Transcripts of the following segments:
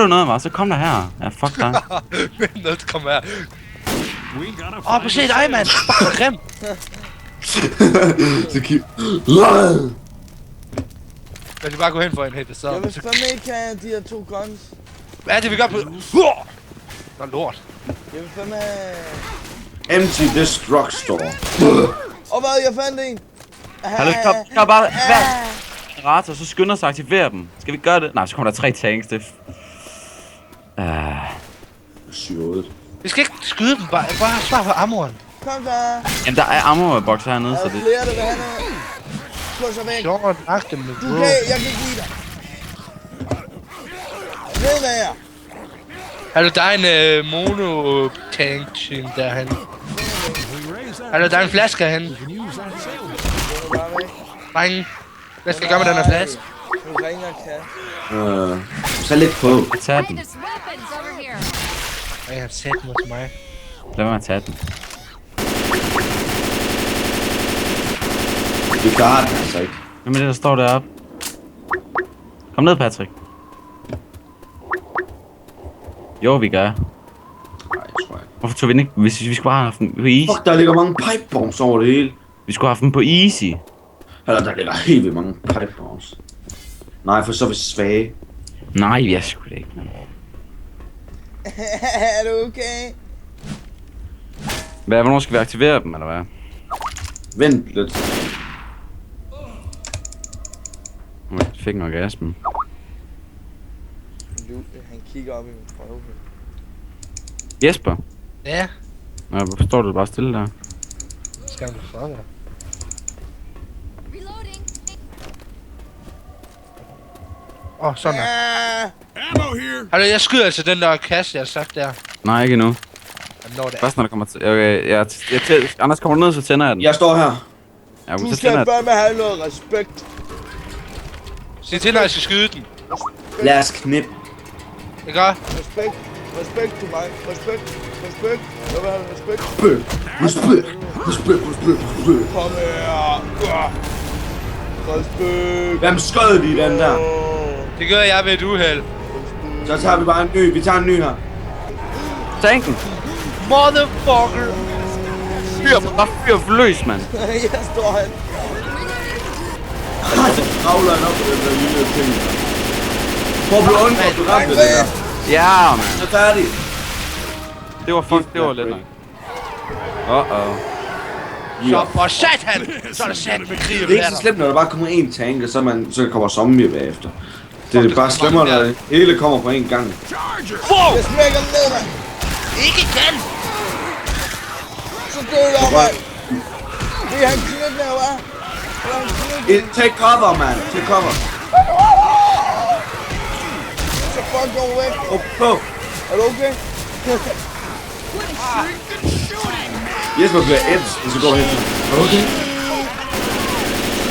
du noget, var? Så kom der her. Ja, fuck dig. Vent, noget kommer her. Åh, prøv at se dig, mand. Fuck, grim. Jeg vil bare gå hen for en helt, så... Jeg vil fandme ikke have de her 2 guns. Hvad er det, vi gør på... Nå, lort. Jeg vil fandme have... Empty this drugstore. Og hvad, jeg fandt en. Hallo, kom bare. Rater, så skynder sig at aktivere dem. Skal vi gøre det? Nej, så kommer der 3 tanks. Det 7-8. Vi skal ikke skyde dem, bare svar på armoren. Kom så. Jamen, der er armor-box hernede, Der så er det... flere, der vil have noget. Slå sig væk. Sjovt, nok dem med Du kan, jeg kan give dig. Ved hvad jeg. Hallo, der er en mono-tank derhen. Hallo, der er en flaske herhen. Drenge, hvad skal jeg gøre med den her flaske? Du ringer, Kat. Så lidt på. Tag den. Jeg har sat den hos mig. Lad mig tage den. Vi klarer den altså ikke. Hvem er det, der står deroppe? Kom ned, Patrick. Jo, vi gør. Nej, jeg tror ikke. Hvorfor tog vi den ikke? Hvis vi skulle bare have haft den på easy. Fuck, der ligger mange pipebombs over det hele. Vi skulle have haft den på easy. Eller der ligger helt vildt mange pipebombs. Nej, for så er vi svage. Nej, jeg skulle det ikke. Er du okay? Hvornår skal vi aktivere dem, eller hvad? Vent lidt. Jeg fik en orgasme. Han kigger op i min prøve. Jesper? Ja, Nå, hvorfor står du bare stille der? skal du for dig. Sådan der. Hallo, jeg skyder altså den der kasse, jeg har sagt der. Nej, ikke endnu. Jamen, når det er. Først når der kommer til... Okay, Anders, kommer du ned, så tænder jeg den. Jeg står her. Ja, okay, Du så skal tænder jeg den. fandme have noget respekt. Sig til, når jeg skal skyde den. Lad os knippe. Ikke også? Respekt. Respekt til mig. Respekt. Respekt. Jeg vil have respekt. Respekt. Kom her. Respekt. Hvem skød de den der? Det gør jeg ved et uheld. Så tager vi bare en ny. Vi tager en ny her. Tanken! Motherfucker! Fyr for løs, mand! Jeg står her. Kravler han op på den der lille ting. Prøv at blive undgået, du ramte det der. Ja, mand! Så færdig. Det var lidt nok. Så for satan! Så er det satan med krig og Det er ikke så slemt, når der bare kommer en tank, og så kommer zombie bagefter. Det er bare slemmere, når det hele kommer på en gang. Wow! Jeg smækker den ned, mand. Ikke igen! Så dør jeg, mand. Det er han knytnæv, hva'? Take cover, man. Take cover. Så fuck går væk. På. Er du okay? Jesper bliver et, og så går hen til. Okay.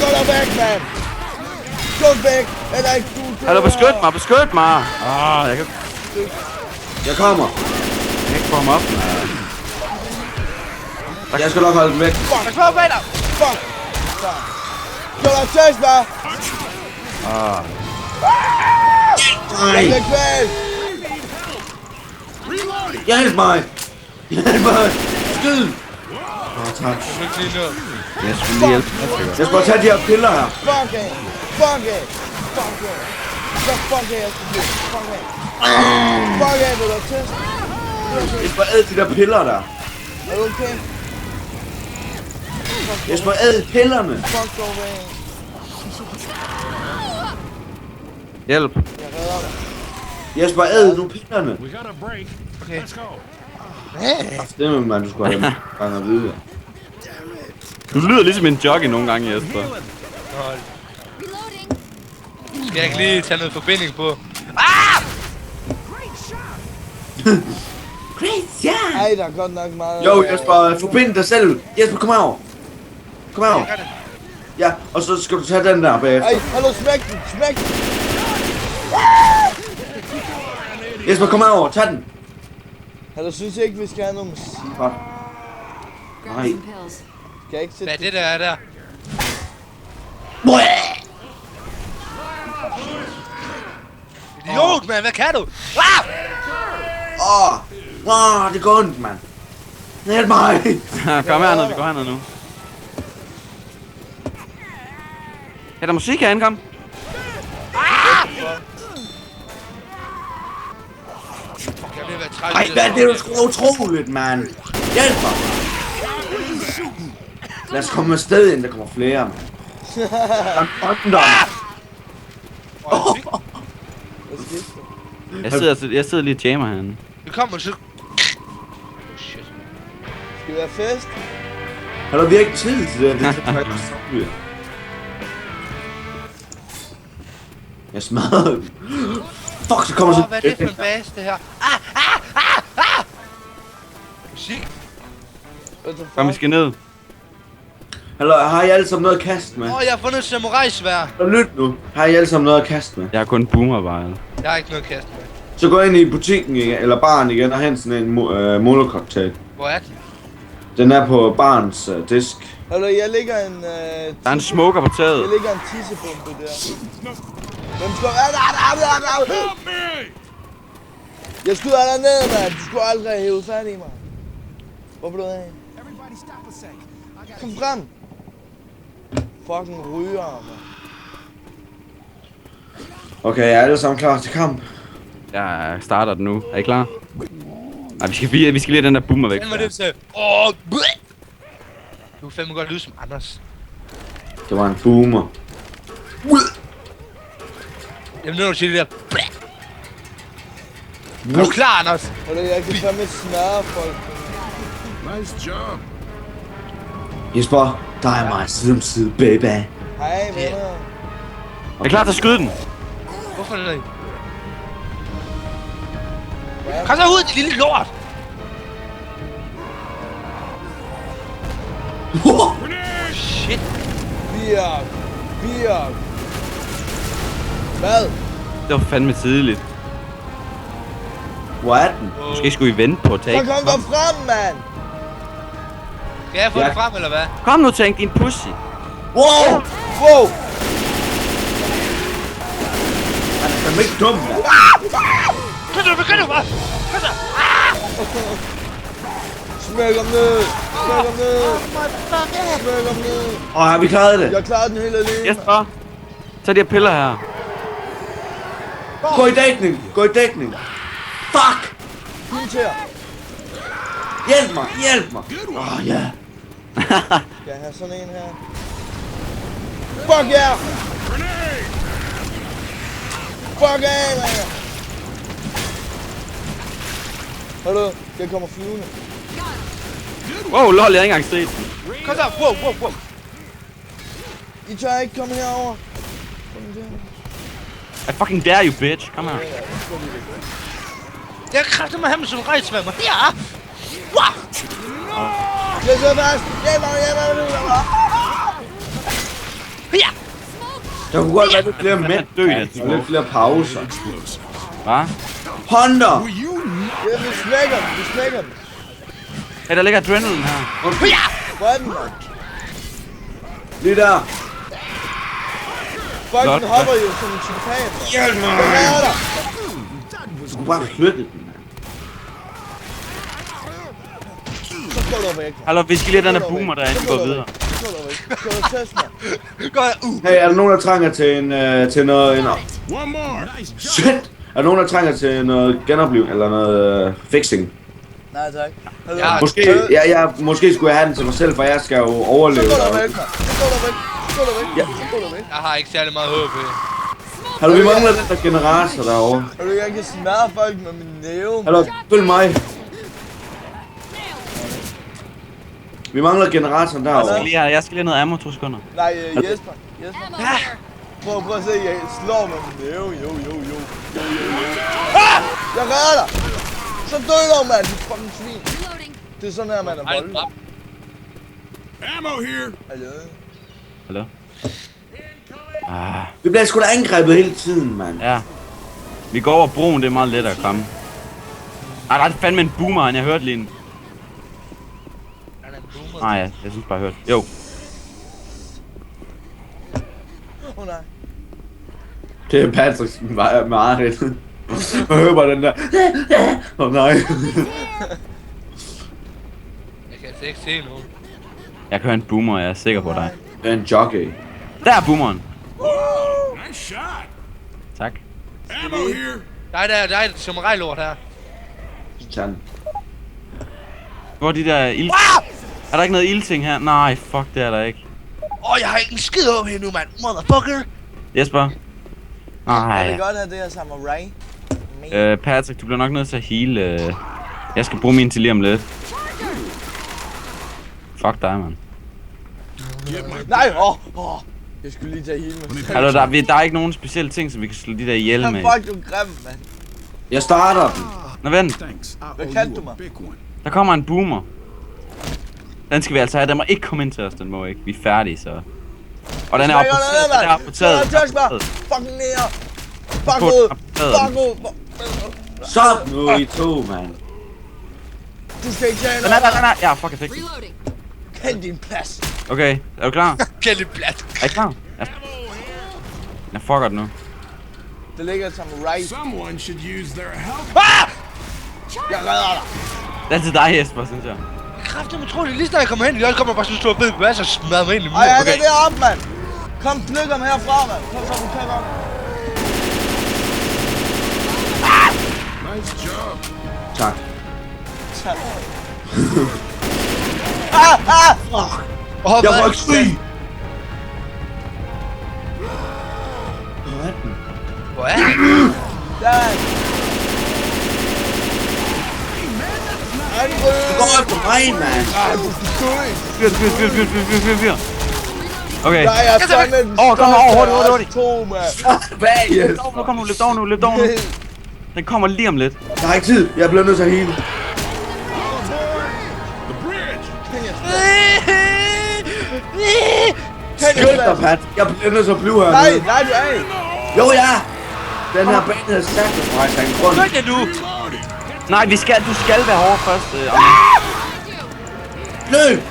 Gå der væk, mand. Gå væk. Eller ikke du. Hallo, beskyt mig! Jeg kan Jeg kommer. ikke få ham op. Jeg skal nok holde den væk. Fuck. Fuck. Gå der tæsk, hva'? Nej. Jeg er kvæl. Hjælp mig. Hjælp mig. Skyd. Tak. Jeg skulle lige hjælpe. Jeg skal tage de her piller her. Fuck af. Fuck af. Fuck af. Så fuck af, jeg skal blive. Fuck af. Fuck af, vil du tæsk? Jesper, æd de der piller der. Er du okay? Jesper, æd pillerne. Fuck går væk. Hjælp. Jeg redder dig. Jesper, æd nu pillerne. We got a break. Okay. Let's go. Det må man, du skulle have gang at vide. Du lyder ligesom en jockey nogle gange, Jesper. Skal jeg ikke lige tage noget forbinding på? Ej, der er godt nok meget... Jo, Jesper, forbind dig selv. Jesper, kom herover. Kom herover. Jeg gør det. Ja, og så skal du tage den der bagefter. Ej, hallo, smæk den. Smæk den. Jesper, kom herover. Tag den. Hallo, synes ikke, vi skal have noget musik? Godt. Nej. Skal jeg ikke Hvad sætte er det der er der? idiot, mand. Hvad kan du? Det går ondt, mand. Hjælp mig. Kom herned, vi går herned nu. Er der musik herinde, kom? Fuck, jeg bliver ved at træt. Ej, hvad er det jo sgu utroligt, mand. Hjælp mig. Lad os komme afsted, inden der kommer flere, mand. Hvad skete der? Jeg sidder lige og jammer herinde. Vi kommer til... Shit. Skal vi have fest? Har der virkelig tid til det? Det er faktisk zombie. Jeg smadrer den. Fuck, så kommer så... Hvad er det for en base, det her? Musik. What the Kom, vi fuck? skal ned. Hallo, har I alle sammen noget at kaste med? Jeg har fundet et samurai-sværd. Så lyt nu. Har I alle sammen noget at kaste med? Jeg har kun boomervejl. Jeg har ikke noget at kaste med. Så gå ind i butikken igen, eller baren igen, og hent sådan en monococktail. Hvor er den? Den er på barens disk. Hallo, jeg ligger en... Der er en smoker på taget. Jeg ligger en tissebombe der. Hvem slår... Jeg skyder dig ned, mand. Du skulle aldrig have hævet fat i mig. Hvor blev du af? Kom frem. Fucking ryger, mand. Okay, jeg er alle sammen klar til kamp. Jeg starter den nu. Er I klar? Nej, vi skal lige have den der boomer væk. Den var det til. Du kan fandme godt lyde som Anders. Det var en boomer. Jamen, nu siger det der. Er du klar, Anders? Hallo, jeg kan fandme snarre folk. Nice job. Jesper, der er mig side om side, baby. Hej, venner. Er I klar til at skyde den? Hvorfor er det? Kom så ud, det lille lort! Shit! Birk. Hvad? Det var fandme tidligt. Hvor er den? Måske skulle I vente på at tage. Så kom der frem, mand. Skal jeg få Ja. det frem, eller hvad? Kom nu, Tank, din pussy. Wow! Wow. Han er fandme ikke dum, mand. Kom så, begynd du bare! Kom så! Smæk ham ned. Smæk ham ned. Har vi klaret det? Jeg klarede den helt alene. Jesper, tag de her piller her. Gå i dækning. Fuck! Fint her. Hjælp mig. Ja. Skal jeg have sådan en her? Fuck yeah! Fuck af, mand! Hallo, jeg kommer flyvende. Wow, lol, jeg har ikke engang set den. Kom så! Wow! I tør ikke komme herover. Kom der. I fucking dare you, bitch. Kom her. Jeg kræfter mig ham som rejsværmer. Ja! Wow! Jeg sidder fast. Hjælp mig. Ja! Der kunne godt være lidt flere mænd. Dø, den Og smoke. lidt flere pauser. Hvad? Hunter! Ja, vi smækker dem. Hey, der ligger adrenalin her. Ja! Hvor er den, mand? Lige der. Fuck, Flot, den hopper jo som en tulipan. Hjælp mig. Hvad er der? Du skulle bare flytte den, mand. Så går du væk. Hallo, vi skal lige have den der boomer derinde, vi går videre. Så går du væk. Så går du test mig. Gør jeg? Hey, er der nogen, der trænger til til noget... One more. Shit! Er der nogen, der trænger til noget genoplivning eller noget fixing? Nej, tak. Hallo. Ja. Måske skulle jeg have den til mig selv, for jeg skal jo Så overleve. går du væk, mand. Så går du væk. Så går du væk. Ja. Så går du væk. Jeg har ikke særlig meget håb. Hallo, vi mangler den der generator derovre. Hallo, jeg kan smadre folk med min næve. Hallo, følg mig. Vi mangler generatoren derovre. Jeg skal lige have noget ammo, 2 sekunder. Nej, Jesper. Prøv at se, jeg slår med min næve. Jo. Jeg redder dig. Så dø dog, mand. Du fucking svin. Det er sådan her, man er Ej, voldelig. Ammo here. Hallo. Vi bliver sgu da angrebet hele tiden, mand. Ja. Vi går over broen, det er meget lettere at komme. Ej, der er fandme en boomer, jeg hørte lige en. Nej, jeg synes bare, jeg hørte. Jo. Åh nej. Det er Patricks mareridt. Jeg hører bare den der. Åh nej. Jeg kan altså ikke se nogen. Jeg kan høre en boomer, jeg er sikker på dig. Det er en jockey. Der er boomeren. Nice shot. Tak. Ammo here. Der er som rejlort her. Tand. Hvor er de der ild... Er der ikke noget ildting her? Nej, fuck, det er der ikke. Jeg har ikke en skid over her nu, mand. Motherfucker. Jesper? Jeg Nej. vil godt have det her samurai. Patrick, du bliver nok nødt til at heal. Jeg skal bruge min til lige om lidt. Fuck dig, mand. Get my. Nej, jeg skulle lige tage hele med. Hallo, der er ikke nogen specielle ting, som vi kan slå de der ihjel med. Fuck, du er grim, mand. Jeg starter den. Nå, vent. Thanks. I Hvad owe kaldte you du a mig? big one. Der kommer en boomer. Den skal vi altså have. Den må ikke komme ind til os, den må ikke. Vi er færdige, så. Og den er oppe på taget. Den er oppe på taget. Fucking ned. Fuck På- ud. på taget. Fuck ud. Stop nu I to, mand. Du skal ikke tage Den noget. er. Ja, fuck, jeg fik den. Reloading. Kend din plads. Okay, er du klar? Kæld det plat. Er I klar? Ja. Jeg fucker det nu. Der ligger et samurai. Someone should use their help. Jeg redder dig. Det er altid dig, Jesper, synes jeg. Kræfter med troligt, lige snart jeg kommer hen, jeg kommer bare sådan en stor bed på vas og smadrer mig ind i Ej, han Okay. er deroppe, mand. Kom, pluk ham herfra, mand. Kom så, du kan godt. Nice job. Tak. Jeg må ikke skrige. Hvor er han? Der er han. Du går op på mig, mand. Fyr. Okay. Der er fandme den Kom over, største hurtigt. af os to, mand. Bag. Yes. Nu kom nu, løb dog nu. Den kommer lige om lidt. Jeg har ikke tid. Jeg bliver nødt til at hele. The bridge. Skyld dig, Pat. Jeg bliver nødt til at blive her. Nej, du er ikke. Jo, ja. Den her bane hedder Sacrifice af en grund. Gør det nu! Reloading. Nej, du skal være hård først. Løb!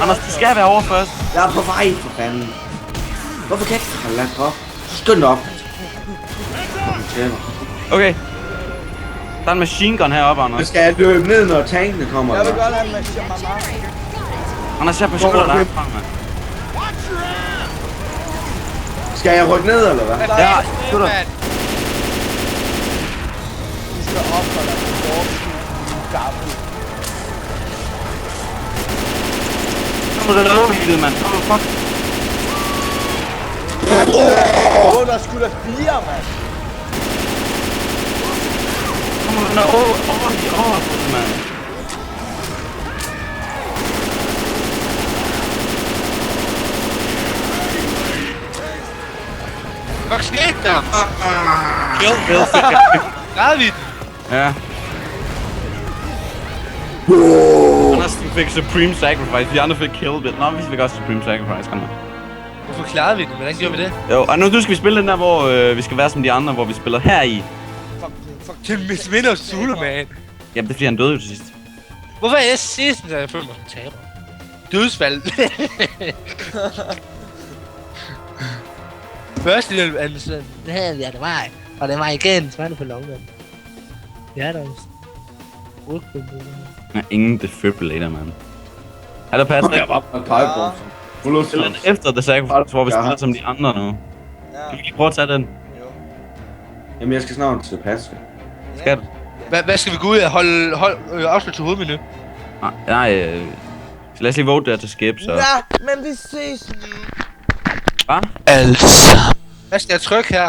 Anders, du skal være hård først. Jeg er på vej, for fanden. Hvorfor kan jeg ikke holde lagt op? Skynd dig op. Okay. Der er en machine gun heroppe, Jeg Anders. skal løbe ned, når tankene kommer. Jeg vil eller? godt have en machine mama. Anders, jeg beskytter dig herfra, mand. Skal jeg rykke ned, eller hvad? Ja, beskytter. Du skal opholde dig på vores gammel. Nu er det overhittet, mand. Fuck. Der er sgu da 4, mand. Den er overhittet, mand. Hvad skete der? Kill. Græd vi den? Ja. Anders fik Supreme Sacrifice, vi andre fik Kill Bit. Nå, vi fik også Supreme Sacrifice, kom nu. Hvorfor klarede vi den? Hvordan gjorde vi det? Jo, og nu skal vi spille den der, hvor vi skal være som de andre, hvor vi spiller her i. Fuck. Det er Miss Winner Zulu, man. Jamen, det er fordi, han døde jo til sidst. Hvorfor er jeg sidst, da jeg føler mig som taber? Dødsfald. Første del er den sådan, ja, det var jeg. Og det var igen, så var det på lommen. Ja, der er Ja, ingen defibrillator, mand. Hallo, Patrick. Jeg var på et pegebord. Spiller den efter The Sacrifice, hvor vi spiller som de andre nu. Ja, Kan vi ikke prøve at tage den? jo. Jamen, jeg skal snart til Patrick. Skal du? Hvad skal vi gå ud af? Afslut til hovedmenu. Nej, så lad os lige vote der til skip, så. Ja, men vi ses. Hvad? Altså. Hvad skal jeg trykke her?